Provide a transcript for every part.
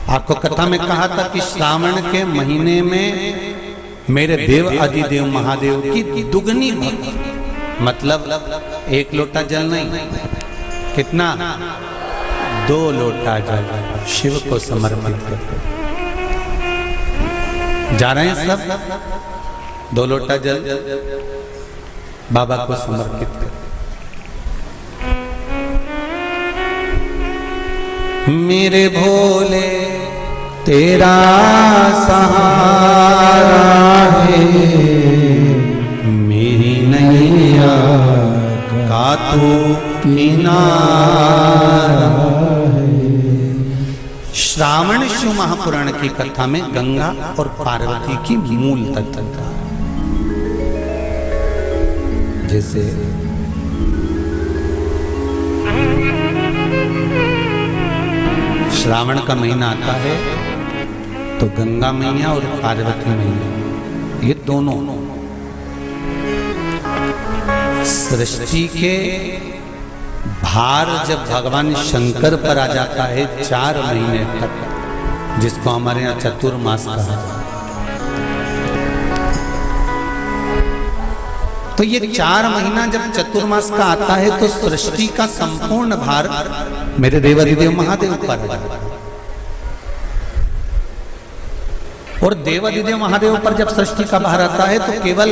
आपको कथा में कहा था कि श्रावण के महीने में मेरे देव अधिदेव महादेव की दुगनी भक्ति, मतलब एक लोटा जल नहीं, कितना 2 लोटा जल शिव को समर्पित करते। जा रहे हैं सब 2 लोटा जल बाबा को समर्पित कर। मेरे भोले तेरा सहारा है, मेरी नैया का तू किनारा है। श्रावण शिव महापुराण की कथा में गंगा और पार्वती की मूल तत्वता, जैसे श्रावण का महीना आता है तो गंगा मैया और पार्वती मैया, ये दोनों सृष्टि के भार जब भगवान शंकर पर आ जाता है 4 महीने तक, जिसको हमारे यहाँ चतुर्मास कहा जाता है, तो ये 4 महीना जब चतुर्मास का आता है तो सृष्टि का संपूर्ण भार मेरे देवाधिदेव महादेव पर है। और देवाधिदेव महादेव पर जब सृष्टि का भार आता है तो केवल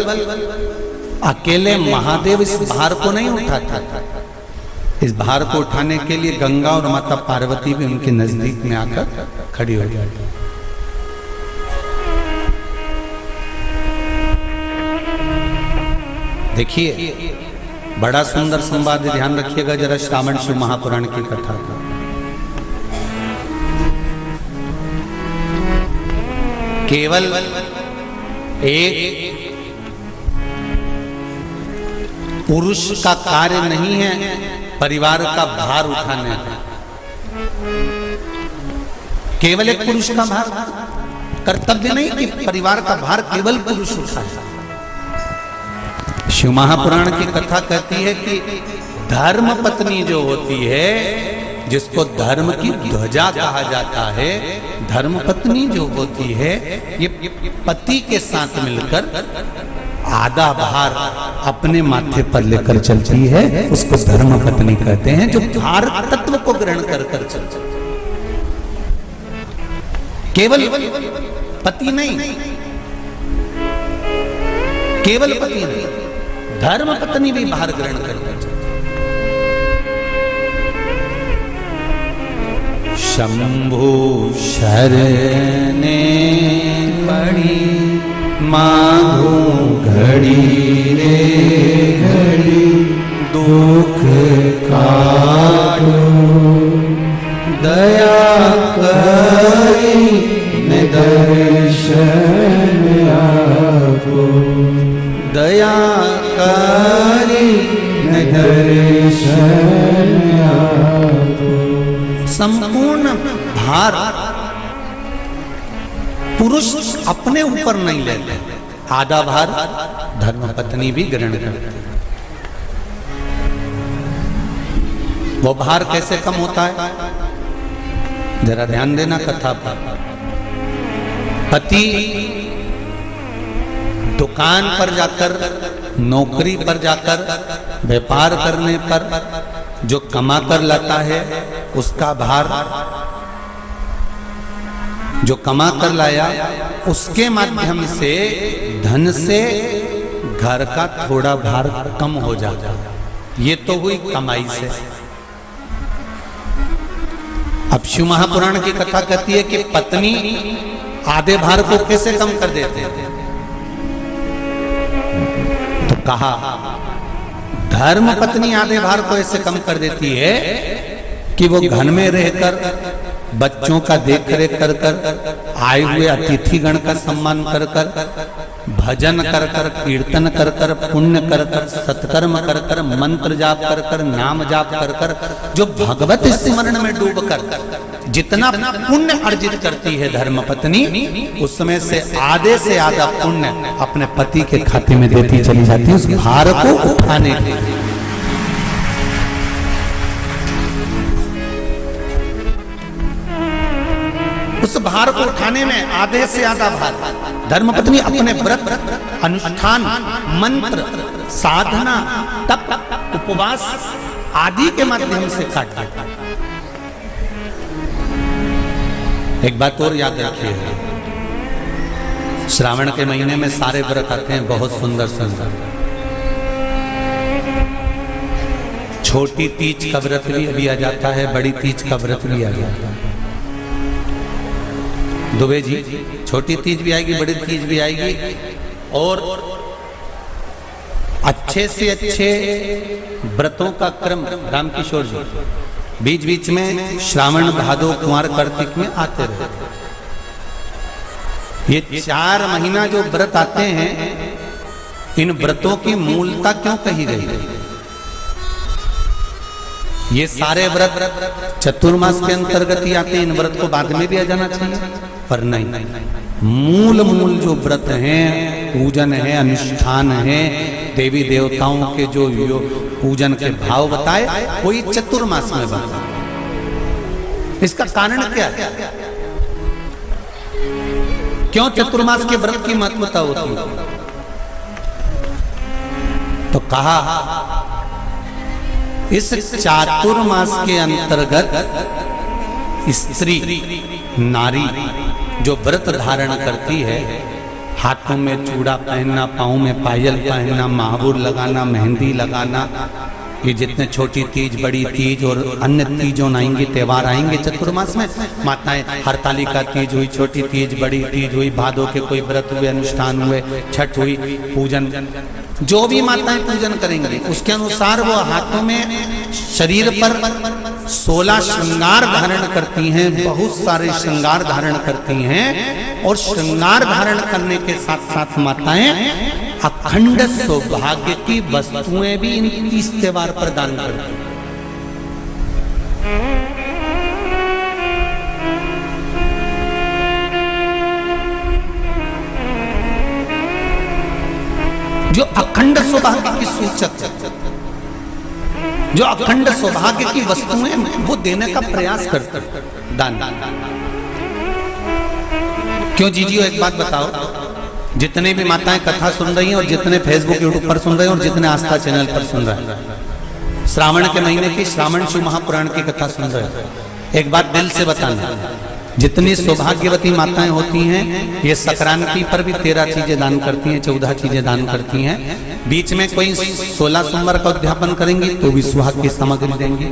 अकेले महादेव इस भार को नहीं उठाता, इस भार को उठाने के लिए गंगा और माता पार्वती भी उनके नजदीक में आकर खड़ी हो जाती है। देखिए बड़ा सुंदर संवाद, ध्यान रखिएगा जरा श्रावण शिव महापुराण की कथा का। केवल एक पुरुष का कार्य नहीं है परिवार का भार उठाने का, केवल एक पुरुष का भार कर्तव्य नहीं कि परिवार का भार केवल पुरुष उठाए। शिव महापुराण की कथा कहती है कि धर्म पत्नी जो होती है, जिसको धर्म की ध्वजा कहा जाता है, धर्म पत्नी जो होती है ये पति के साथ मिलकर आधा भार अपने माथे पर लेकर चलती है, उसको धर्म पत्नी कहते हैं, जो भार तत्व को ग्रहण कर कर चलती है। केवल पति नहीं, केवल पति नहीं, धर्म पत्नी भी भार ग्रहण कर कर चलती। शंभु शरणे पड़ी माधो घड़ी रे घड़ी, दुख काटो दया करी ने दर्शन आपो, दया करी ने दर्शन आपो। संपूर्ण भार पुरुष अपने ऊपर नहीं लेते, आधा भार धर्मपत्नी भी ग्रहण करती है। वो भार कैसे कम होता है, जरा ध्यान देना कथा पर। पति दुकान पर जाकर, नौकरी पर जाकर, व्यापार करने पर जो कमा कर लाता है उसका भार, जो कमा कर लाया उसके माध्यम से धन से घर का थोड़ा भार कम हो जाता है। ये तो हुई कमाई से। अब शिव महापुराण की कथा कहती है कि पत्नी आधे भार को कैसे कम कर देते हैं, तो कहा धर्म पत्नी आधे भार को ऐसे कम कर देती है कि वो घर में रहकर बच्चों का देख रेख कर कर, आए हुए अतिथि गण का सम्मान कर कर, भजन कर कर, कीर्तन कर कर, पुण्य कर कर, सत्कर्म कर कर, मंत्र जाप कर कर, नाम जाप कर कर, जो भगवत स्मरण में डूब कर जितना पुण्य अर्जित करती है धर्मपत्नी, उसमें से आधे से आधा पुण्य अपने पति के खाते में देती चली जाती है, उस भार को उठाने के लिए। उस भार को उठाने में आधे से आधा भार धर्मपत्नी अपने व्रत, अनुष्ठान, मंत्र, साधना, तप, उपवास आदि के माध्यम से काटती है। एक बात और याद रखिए, श्रावण के महीने में सारे व्रत आते हैं, बहुत सुंदर सुंदर। छोटी तीज का व्रत भी आ जाता है, बड़ी तीज का व्रत भी आ जाता है। दुबे जी, छोटी तीज भी आएगी, बड़ी तीज भी आएगी, और अच्छे से अच्छे व्रतों का क्रम रामकिशोर जी बीच बीच में श्रावण, भादो, कुंवर, कार्तिक में आते रहे। ये 4 महीना जो व्रत आते हैं, इन व्रतों की मूलता क्यों कही गई? ये सारे व्रत चतुर्मास के अंतर्गत ही आते हैं, इन व्रत को बाद में भी आ जाना चाहिए, पर नहीं। मूल जो व्रत हैं, पूजन है, अनुष्ठान है, देवी देवताओं के जो पूजन के भाव बताए, वही चतुर्मास में बताए। इसका कारण क्या है? क्यों चतुर्मास के व्रत की महत्वता होती है? तो कहा, इस चातुर्मास के अंतर्गत स्त्री, नारी जो व्रत धारण करती है, हाथों में चूड़ा पहनना, पाँव में पायल पहनना, महावुर लगाना, मेहंदी लगाना, ये जितने छोटी तीज, बड़ी तीज और अन्य तीजों आएंगे, त्योहार आएंगे चतुर्मास में, माताएं हरतालिका तीज हुई, छोटी तीज, बड़ी तीज हुई, भादों के कोई व्रत हुए, अनुष्ठान हुए, छठ हुई, पूजन, जो भी माताएं पूजन करेंगी उसके अनुसार वो हाथों में, शरीर पर 16 श्रृंगार धारण करती हैं, बहुत सारे श्रृंगार धारण करती हैं, और श्रृंगार धारण करने के साथ साथ माताएं अखंड सौभाग्य की वस्तुएं भी इन 30 त्योहार पर दान करती हैं। जो अखंड सौभाग्य की सूचक, जो अखंड सौभाग्य की वस्तुएं वो देने का प्रयास करते, दान। क्यों जीजियो, एक बात बताओ, जितने भी माताएं कथा सुन रही हैं और जितने फेसबुक, यूट्यूब पर सुन रहे हैं और जितने आस्था चैनल पर सुन रहे हैं, श्रावण के महीने की श्रावण शिव महापुराण की कथा सुन रहे हैं, एक बात दिल से बताना, जितनी सौभाग्यवती माताएं होती हैं, ये संक्रांति पर भी 13 चीजें दान करती हैं, 14 चीजें दान करती हैं। बीच में कोई 16 सोमवार का उद्यापन करेंगी तो भी सुहाग की सामग्री देंगी,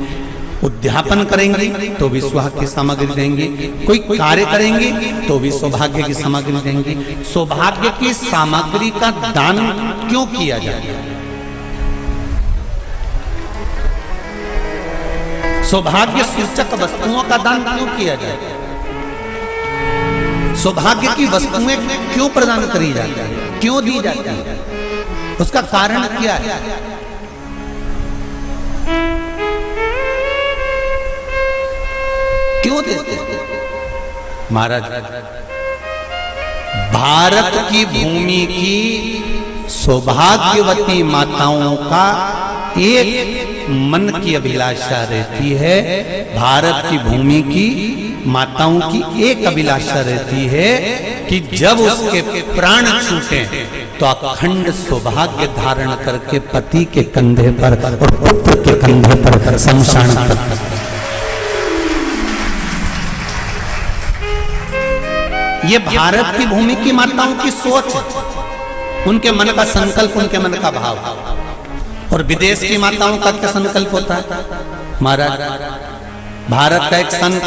उद्यापन करेंगी तो भी सुहाग की सामग्री देंगी, कोई कार्य करेंगी तो भी सौभाग्य की सामग्री देंगी। सौभाग्य की सामग्री का दान क्यों किया जाता है? सौभाग्य सूचक वस्तुओं का दान क्यों किया जाता है? सौभाग्य की वस्तुएं क्यों प्रदान करी जाती है, क्यों दी जाती है? उसका कारण क्या है? क्यों देते हैं? महाराज, भारत की भूमि की सौभाग्यवती माताओं का एक मन की अभिलाषा रहती है, भारत की भूमि की माताओं की एक अभिलाषा रहती है कि जब उसके प्राण छूटे तो अखंड सौभाग्य धारण करके पति के कंधे पर और पुत्र के कंधे पर शमशान पर। ये भारत की भूमि की माताओं की सोच, उनके मन का संकल्प, उनके मन का भाव। और विदेश की माताओं का क्या संकल्प होता है? महाराज, भारत का एक संत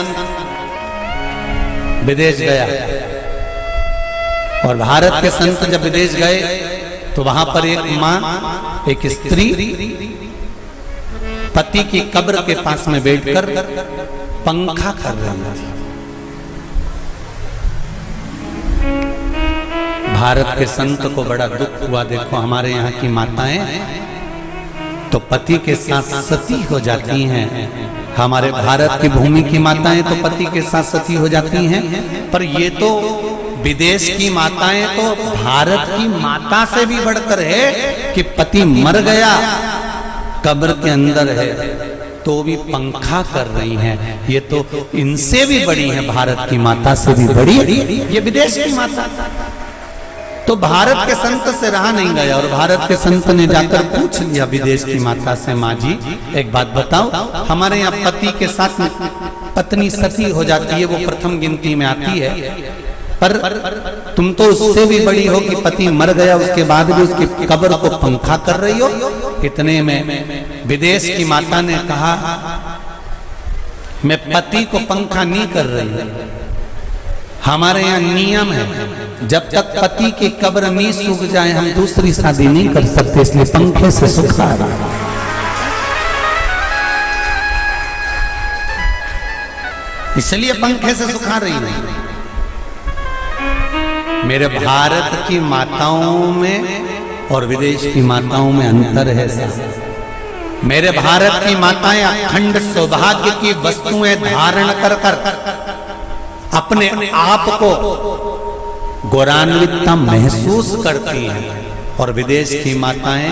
विदेश गया, और भारत के संत जब विदेश गए तो वहां पर एक मां, एक स्त्री पति की कब्र के पास में बैठकर पंखा कर रही थी। भारत के संत को बड़ा दुख हुआ, देखो हमारे यहाँ की माताएं तो पति के साथ सती हो जाती हैं, हमारे भारत की भूमि की माताएं तो पति के साथ सती हो जाती हैं, पर ये तो विदेश की माताएं तो भारत की माता से भी बढ़कर है कि पति मर गया, कब्र के अंदर है, तो भी पंखा कर रही हैं। ये तो इनसे भी बड़ी है, भारत की माता से भी बड़ी, ये विदेश की माता। तो भारत के संत से रहा नहीं गया और भारत के संत ने जाकर पूछ लिया विदेश की माता से, माँ जी एक बात बताओ, हमारे यहाँ पति के साथ पत्नी सती हो जाती है, वो प्रथम गिनती में आती है, पर तुम तो उससे भी बड़ी हो कि पति मर गया उसके बाद भी उसकी कब्र को पंखा कर रही हो। इतने में विदेश की माता ने कहा, मैं पति को पंखा नहीं कर रही, हमारे यहाँ नियम है जब तक पति की कब्र नहीं सूख जाए हम दूसरी शादी नहीं कर सकते, इसलिए पंखे से सुखा रहा। इसलिए पंखे से सुखा रही है। मेरे भारत की माताओं में और विदेश की माताओं में अंतर है सर। मेरे भारत की माताएं अखंड सौभाग्य की वस्तुएं धारण कर कर अपने आप को गौरवान्वितता महसूस करती हैं और विदेश की माताएं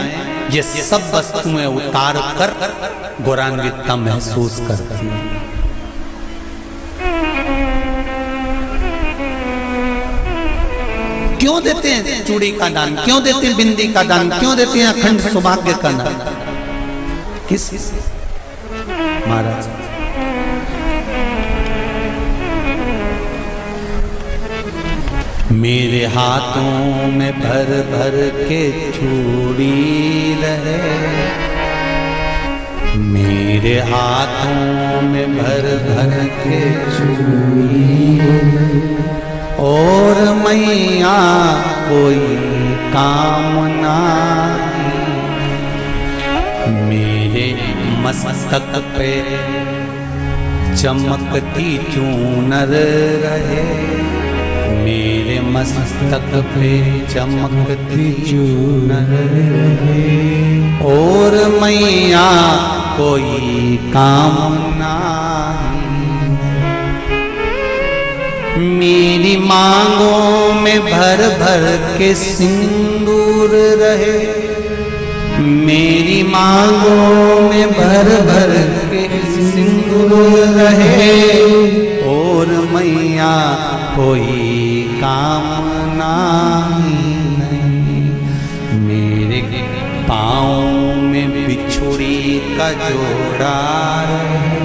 ये सब वस्तुएं उतार कर गौरवान्वितता महसूस करती हैं। क्यों देते हैं चूड़ी का दान, क्यों देते हैं बिंदी का दान, क्यों देते हैं अखंड सौभाग्य का दान? किस महाराज मेरे हाथों में भर भर के चूड़ी रहे, मेरे हाथों में भर भर के चूड़ी और मैया कोई काम नहीं, मेरे मस्तक पे चमकती चूनर रहे, मेरे मस्तक पे चमकती चूनर रहे और मैया कोई काम नहीं, मेरी मांगों में भर भर के सिंदूर रहे, मेरी मांगों में भर भर के सिंदूर रहे और मैया कोई कामना नहीं, मेरे पाँव में बिछुड़ी का जोड़ा रहे,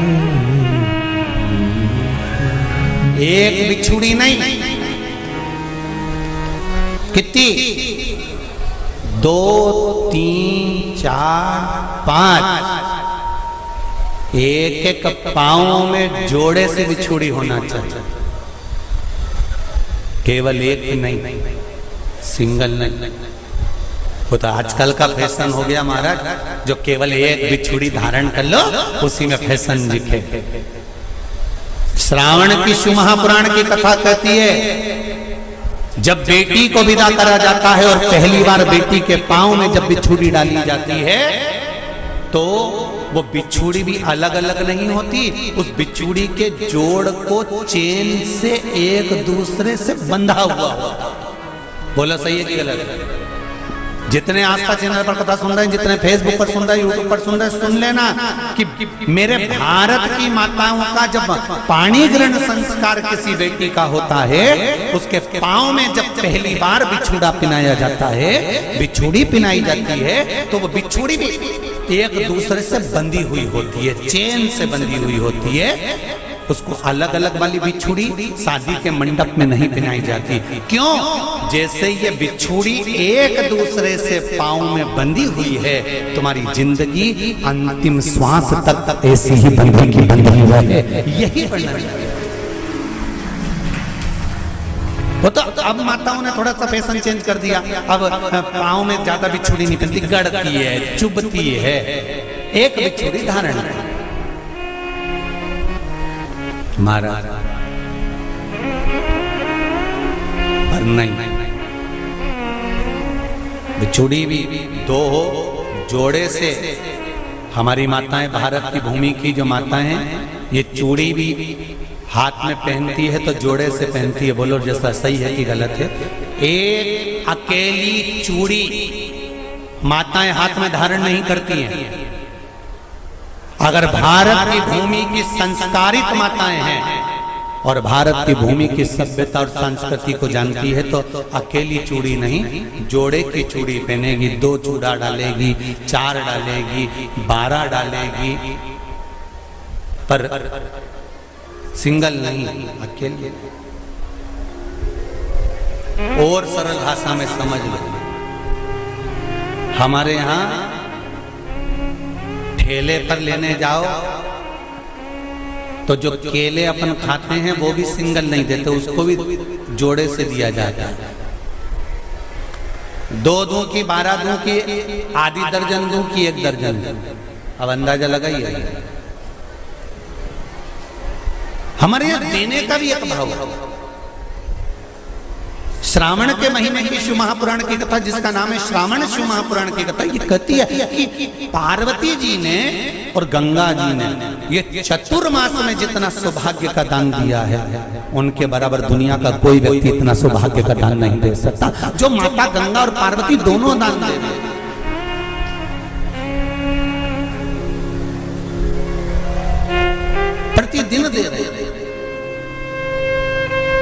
एक बिछुड़ी नहीं, कितनी? 2, 3, 4, 5, एक एक पाँव में जोड़े से बिछुड़ी होना चाहिए, केवल एक नहीं, सिंगल नहीं। वो तो आजकल का फैशन हो गया महाराज, जो केवल एक बिछुड़ी धारण कर लो उसी में फैशन दिखे। श्रावण की शिव महापुराण की कथा कहती है जब बेटी को विदा करा जाता है और पहली बार बेटी के पांव में जब बिछुड़ी डाली जाती है तो वो बिछुड़ी भी अलग अलग नहीं होती, उस बिछुड़ी के जोड़ को चेन से एक दूसरे से बंधा हुआ होता। बोला सही है कि गलत? जितने आस्था चैनल पर कथा सुन रहे हैं, जितने फेसबुक पर सुन रहे हैं, यूट्यूब पर सुन रहे हैं, सुन लेना कि मेरे भारत की माताओं का जब पाणी ग्रहण संस्कार किसी बेटी का होता है, उसके पांव में जब पहली बार बिछुड़ा पिनाया जाता है, बिछुड़ी पिनाई जाती है, तो वो बिछुड़ी भी एक दूसरे से बंधी हुई होती है, चेन से बंधी हुई होती है। उसको अलग अलग वाली बिछुड़ी शादी के मंडप में नहीं पहनाई जाती। क्यों? जैसे ये बिछुड़ी एक दूसरे से पांव में बंधी हुई है, तुम्हारी जिंदगी अंतिम श्वास तक ऐसी ही बंधी की बंधी रहे, यही बनना चाहिए। वो तो अब माताओं ने थोड़ा सा फैशन चेंज कर दिया, अब पांव में ज्यादा बिछुड़ी नहीं पहनती, गड़ती है, चुभती है, एक बिछुड़ी धारण है। महाराज पर नहीं, बिछुड़ी भी दो हो, जोड़े से। हमारी माताएं, भारत की भूमि की जो माताएं हैं, ये चूड़ी भी हाथ में पहनती है तो जोड़े से पहनती है। बोलो जैसा सही है कि गलत है? एक अकेली चूड़ी माताएं हाथ में धारण नहीं करती हैं। अगर भारत की भूमि की संस्कारित माताएं हैं और भारत की भूमि की सभ्यता और संस्कृति को जानती है तो अकेली चूड़ी नहीं, जोड़े की चूड़ी पहनेगी, 2 चूड़ा डालेगी, 4 डालेगी, 12 डालेगी, पर सिंगल नहीं, अकेले। और सरल भाषा में समझ लो, हमारे यहां ठेले पर लेने जाओ तो जो केले अपन खाते हैं वो भी सिंगल नहीं देते, उसको भी जोड़े से दिया जाता है। 2 दूं की, 12 दूं की, आधी दर्जन दूं की 1 दर्जन। अब अंदाजा लगाइए, हमारे यहां देने का भी एक भाव है। श्रावण के महीने की शिव महापुराण की कथा, जिसका नाम है श्रावण शिव महापुराण की कथा, ये कहती है कि पार्वती जी ने और गंगा जी ने ये चतुर्मास में जितना सौभाग्य का दान दिया है, उनके बराबर दुनिया का कोई व्यक्ति इतना सौभाग्य का दान नहीं दे सकता जो माता गंगा और पार्वती दोनों दान दे रहे हैं। प्रतिदिन दे रहे हैं।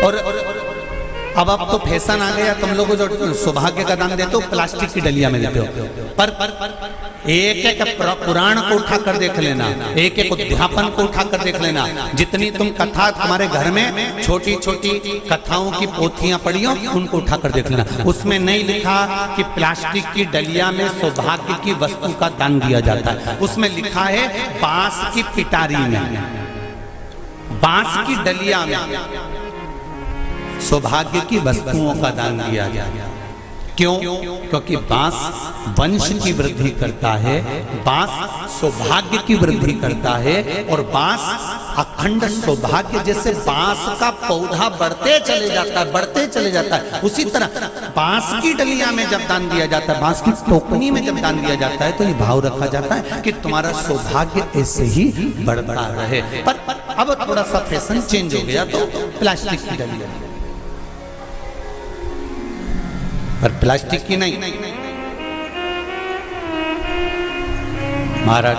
और अब तो फैशन आ गया, तुम लोगों जो सौभाग्य का दान देते हो प्लास्टिक की डलिया में देते हो, पर एक एक पुराण को उठा कर देख लेना, एक एक उद्यापन को उठा कर देख लेना, जितनी तुम कथा तुम्हारे घर में छोटी छोटी कथाओं की पोथियां पड़ी हो उनको उठा कर देख लेना, उसमें नहीं लिखा कि प्लास्टिक की डलिया में सौभाग्य की वस्तु का दान दिया जाता है। उसमें लिखा है बांस की पिटारी में, बांस की डलिया में सौभाग्य की वस्तुओं का दान दिया जाए। क्यों? क्योंकि बांस वंश की वृद्धि करता है, बांस सौभाग्य की वृद्धि करता है, और बांस अखंड सौभाग्य, जैसे बांस का पौधा बढ़ते चले जाता है, बढ़ते चले जाता है, उसी तरह बांस की डलिया में जब दान दिया जाता है, बांस की टोकनी में जब दान दिया जाता है, तो ये भाव रखा जाता है कि तुम्हारा सौभाग्य ऐसे ही बढ़ता रहे। पर अब थोड़ा सा फैशन चेंज हो गया तो प्लास्टिक की डलिया, पर प्लास्टिक की नहीं। महाराज